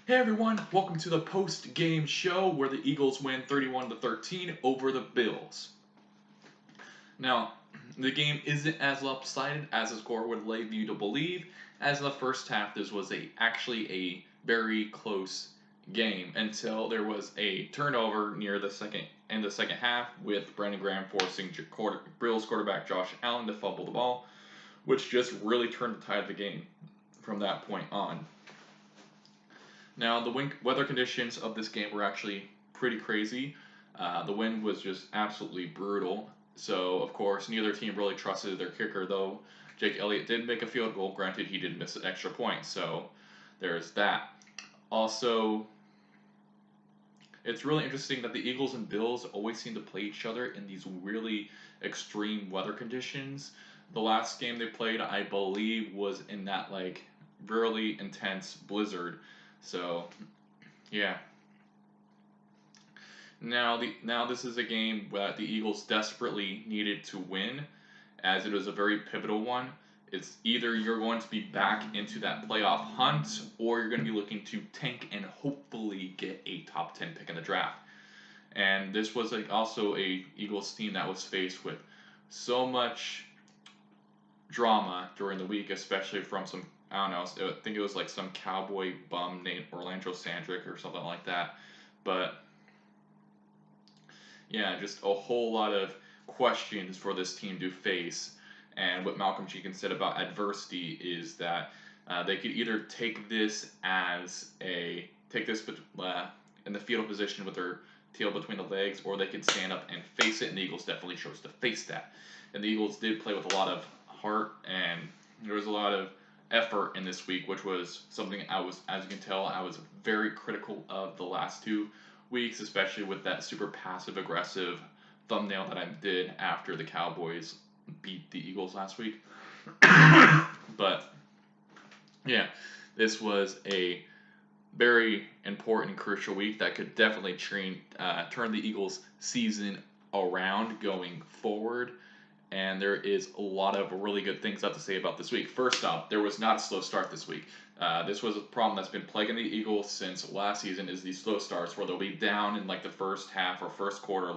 Hey everyone, welcome to the post-game show where the Eagles win 31-13 over the Bills. Now, the game isn't as lopsided as the score would lead you to believe, as in the first half this was actually a very close game until there was a turnover near the second half with Brandon Graham forcing Bills quarterback Josh Allen to fumble the ball, which just really turned the tide of the game from that point on. Now, the weather conditions of this game were actually pretty crazy. The wind was just absolutely brutal. So, of course, neither team really trusted their kicker, though Jake Elliott did make a field goal. Granted, he did miss an extra point, so there's that. Also, it's really interesting that the Eagles and Bills always seem to play each other in these really extreme weather conditions. The last game they played, I believe, was in that really intense blizzard. So, yeah. Now this is a game that the Eagles desperately needed to win, as it was a very pivotal one. It's either you're going to be back into that playoff hunt, or you're going to be looking to tank and hopefully get a top 10 pick in the draft. And this was also a Eagles team that was faced with so much drama during the week, especially from some, I don't know, I think it was like some cowboy bum named Orlando Sandrick or something like that. But yeah, just a whole lot of questions for this team to face. And what Malcolm Jenkins said about adversity is that they could either take this in the fetal position with their tail between the legs, or they could stand up and face it. And the Eagles definitely chose to face that. And the Eagles did play with a lot of heart, and there was a lot of effort in this week, which was something as you can tell, I was very critical of the last 2 weeks, especially with that super passive aggressive thumbnail that I did after the Cowboys beat the Eagles last week. But yeah, this was a very important and crucial week that could definitely turn the Eagles' season around going forward. And there is a lot of really good things I have to say about this week. First off, there was not a slow start this week. This was a problem that's been plaguing the Eagles since last season, is these slow starts where they'll be down in the first half or first quarter,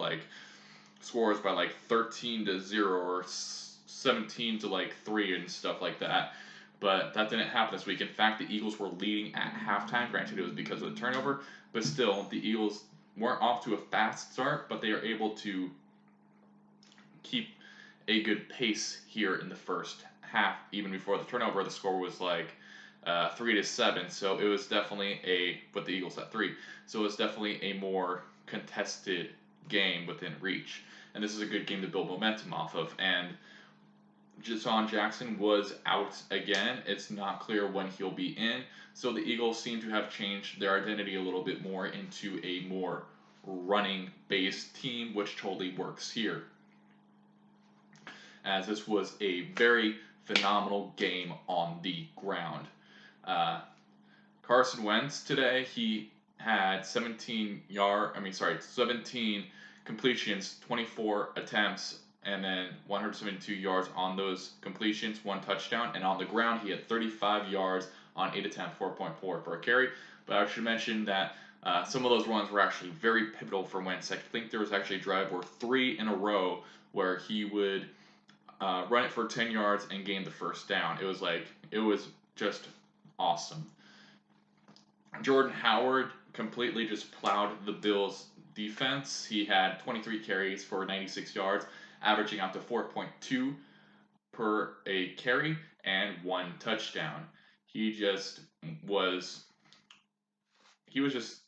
scores by 13-0 or 17-3 and stuff like that. But that didn't happen this week. In fact, the Eagles were leading at halftime. Granted, it was because of the turnover, but still, the Eagles weren't off to a fast start, but they are able to keep a good pace here in the first half. Even before the turnover, the score was 3-7. So it was definitely with the Eagles at 3. So it was definitely a more contested game within reach. And this is a good game to build momentum off of. And Jason Jackson was out again. It's not clear when he'll be in. So the Eagles seem to have changed their identity a little bit more into a more running-based team, which totally works here, as this was a very phenomenal game on the ground. Carson Wentz today, he had 17 completions, 24 attempts, and then 172 yards on those completions, 1 touchdown. And on the ground, he had 35 yards on 8 attempts, 4.4 per carry. But I should mention that some of those runs were actually very pivotal for Wentz. I think there was actually a drive where 3 in a row where he would run it for 10 yards and gain the first down. It was just awesome. Jordan Howard completely just plowed the Bills' defense. He had 23 carries for 96 yards, averaging out to 4.2 per a carry and 1 touchdown. He was just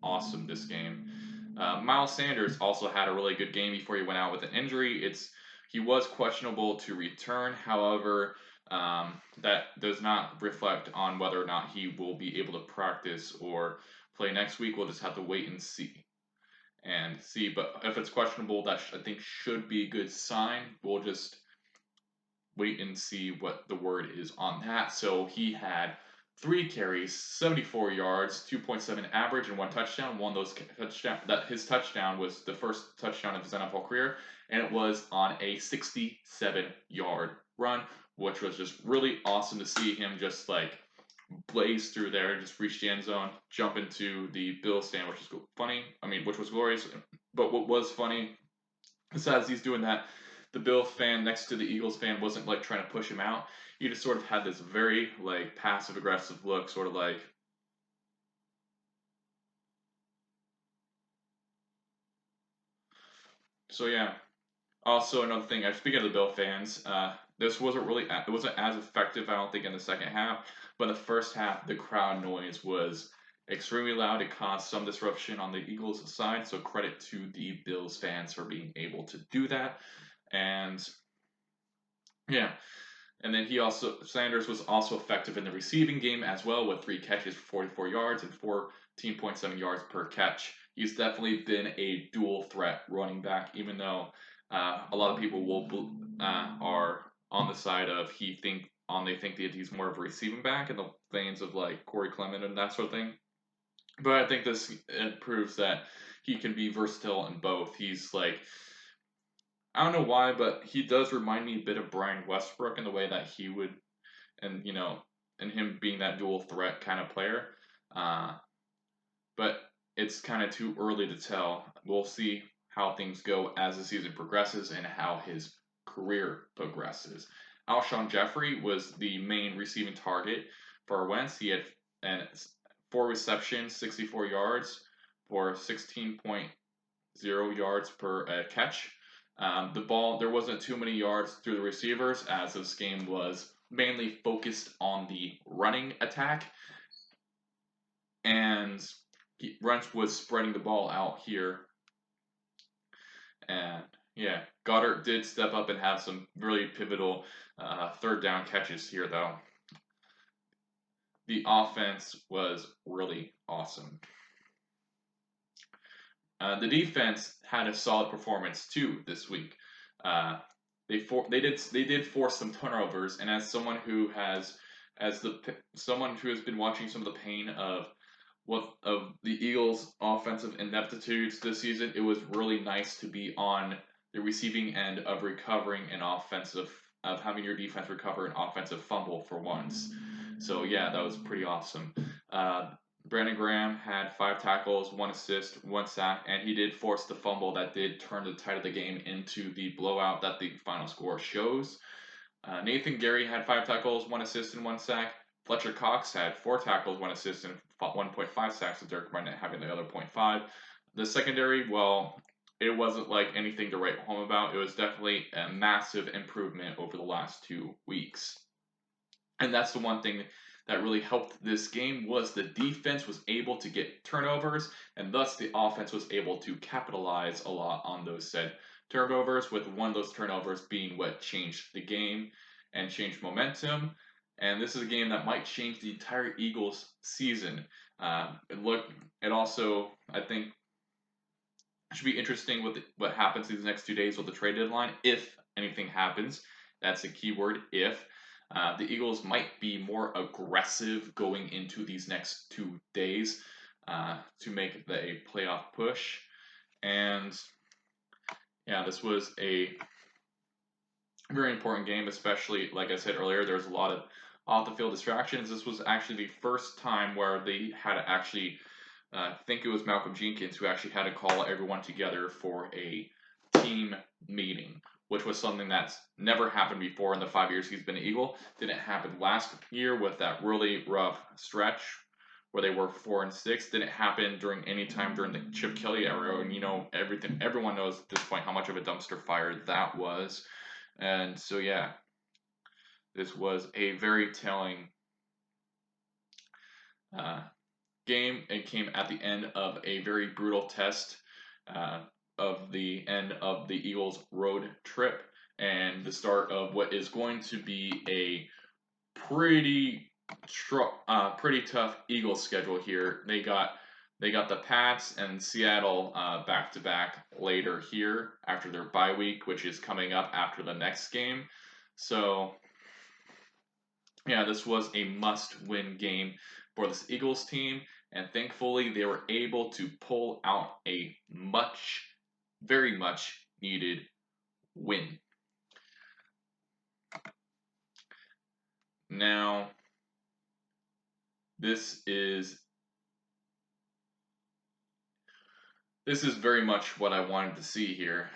awesome this game. Miles Sanders also had a really good game before he went out with an injury. He was questionable to return. However, that does not reflect on whether or not he will be able to practice or play next week. We'll just have to wait and see. But if it's questionable, that I think should be a good sign. We'll just wait and see what the word is on that. So he had 3 carries, 74 yards, 2.7 average, and 1 touchdown. His touchdown was the first touchdown of his NFL career, and it was on a 67-yard run, which was just really awesome to see him just blaze through there and just reach the end zone, jump into the Bills stand, which is funny. I mean, which was glorious. But what was funny, besides he's doing that, the Bill fan next to the Eagles fan wasn't like trying to push him out. He just sort of had this very like passive aggressive look, sort of like. So yeah. Also, another thing. Speaking of the Bill fans, this wasn't as effective. I don't think in the second half, but in the first half, the crowd noise was extremely loud. It caused some disruption on the Eagles' side. So credit to the Bills fans for being able to do that. And yeah, and then Sanders was also effective in the receiving game as well with 3 catches for 44 yards and 14.7 yards per catch. He's definitely been a dual threat running back, even though a lot of people are on the side of they think that he's more of a receiving back in the veins of like Corey Clement and that sort of thing. But I think this proves that he can be versatile in both. He's like I don't know why, but he does remind me a bit of Brian Westbrook in the way that he would, and and him being that dual threat kind of player. Uh, but it's kind of too early to tell. We'll see how things go as the season progresses and how his career progresses. Alshon Jeffrey was the main receiving target for Wentz. He had 4 receptions, 64 yards for 16.0 yards per catch. The ball, there wasn't too many yards through the receivers as this game was mainly focused on the running attack. And Wentz was spreading the ball out here. And yeah, Goddard did step up and have some really pivotal third down catches here, though. The offense was really awesome. The defense had a solid performance too this week. They did force some turnovers, and as someone who has been watching some of the pain of the Eagles' offensive ineptitudes this season, it was really nice to be on the receiving end of recovering of having your defense recover an offensive fumble for once. So yeah, that was pretty awesome. Brandon Graham had 5 tackles, 1 assist, 1 sack, and he did force the fumble that did turn the tide of the game into the blowout that the final score shows. Nathan Gary had 5 tackles, 1 assist, and 1 sack. Fletcher Cox had 4 tackles, 1 assist, and 1.5 sacks, with Derek Barnett having the other 0.5. The secondary, well, it wasn't like anything to write home about. It was definitely a massive improvement over the last 2 weeks. And that's the one thing that really helped this game was the defense was able to get turnovers, and thus the offense was able to capitalize a lot on those said turnovers, with one of those turnovers being what changed the game and changed momentum. And this is a game that might change the entire Eagles season. It also, I think, should be interesting with what happens these next 2 days with the trade deadline, if anything happens. That's a key word, if. The Eagles might be more aggressive going into these next 2 days to make a playoff push. And yeah, this was a very important game, especially, like I said earlier, there's a lot of off-the-field distractions. This was actually the first time where they had to actually, I think it was Malcolm Jenkins who actually had to call everyone together for a team meeting, which was something that's never happened before in the 5 years he's been an Eagle. Didn't happen last year with that really rough stretch where they were 4-6. Didn't happen during any time during the Chip Kelly era, and everyone knows at this point how much of a dumpster fire that was. And so yeah, this was a very telling game. It came at the end of a very brutal test of the end of the Eagles' road trip and the start of what is going to be a pretty tough Eagles schedule here. They got the Pats and Seattle back to back later here after their bye week, which is coming up after the next game. So yeah, this was a must-win game for this Eagles team, and thankfully they were able to pull out a very much needed win. Now, this is very much what I wanted to see here.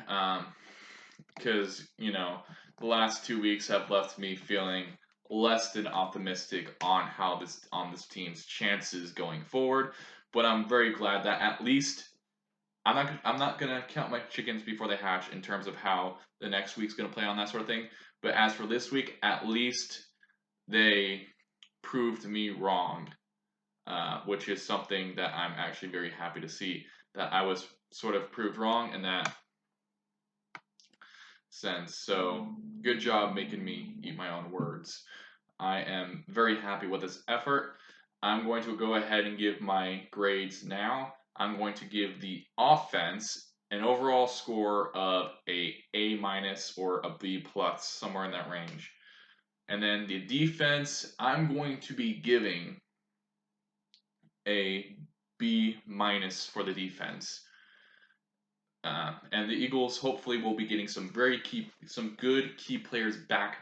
Because the last 2 weeks have left me feeling less than optimistic on this team's chances going forward. But I'm very glad that at least I'm not gonna count my chickens before they hatch in terms of how the next week's gonna play on that sort of thing. But as for this week, at least they proved me wrong, which is something that I'm actually very happy to see, that I was sort of proved wrong in that sense. So good job making me eat my own words. I am very happy with this effort. I'm going to go ahead and give my grades now. I'm going to give the offense an overall score of A minus or a B plus, somewhere in that range. And then the defense, I'm going to be giving a B minus for the defense. And the Eagles hopefully will be getting some good key players back,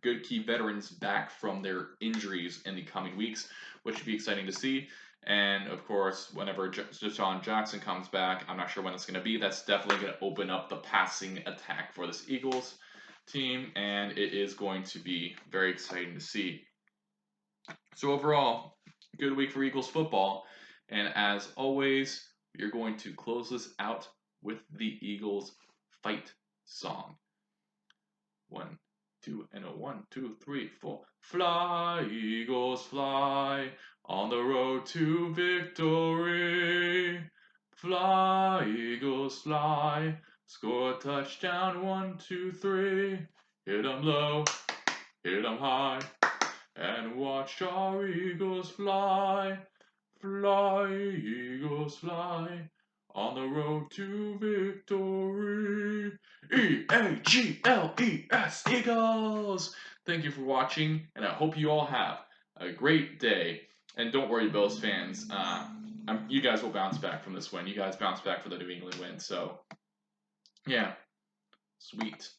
good key veterans back from their injuries in the coming weeks, which would be exciting to see. And of course, whenever DeSean Jackson comes back, I'm not sure when it's going to be. That's definitely going to open up the passing attack for this Eagles team, and it is going to be very exciting to see. So overall, good week for Eagles football, and as always, we're going to close this out with the Eagles fight song. 1, 2, and a 1, 2, 3, 4. Fly, Eagles, fly, on the road to victory. Fly, Eagles, fly, score a touchdown, 1, 2, 3. Hit 'em low, hit 'em high, and watch our Eagles fly. Fly, Eagles, fly, on the road to victory. EAGLES, Eagles! Thank you for watching, and I hope you all have a great day. And don't worry, Bills fans. You guys will bounce back from this win. You guys bounce back for the New England win. So, yeah. Sweet.